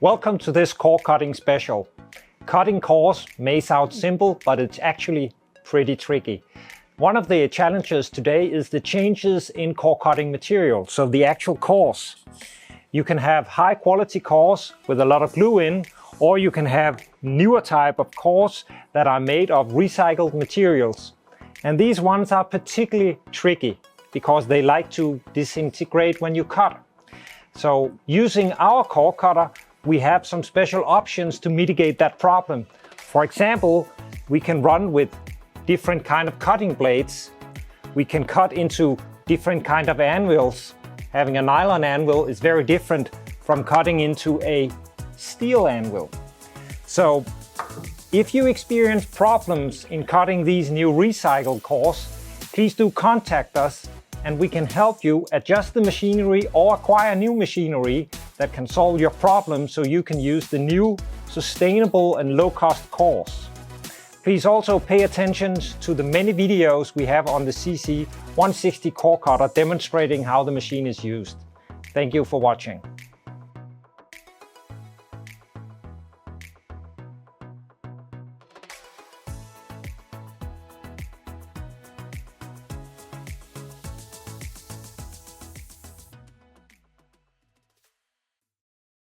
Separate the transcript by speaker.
Speaker 1: Welcome to this core cutting special. Cutting cores may sound simple, but it's actually pretty tricky. One of the challenges today is the changes in core cutting material, so the actual cores. You can have high quality cores with a lot of glue in, or you can have newer type of cores that are made of recycled materials. And these ones are particularly tricky because they like to disintegrate when you cut. So using our core cutter, we have some special options to mitigate that problem. For example, we can run with different kind of cutting blades. We can cut into different kind of anvils. Having a nylon anvil is very different from cutting into a steel anvil. So if you experience problems in cutting these new recycled cores, please do contact us and we can help you adjust the machinery or acquire new machinery that can solve your problem so you can use the new sustainable and low-cost cores. Please also pay attention to the many videos we have on the CC160 Core Cutter demonstrating how the machine is used. Thank you for watching.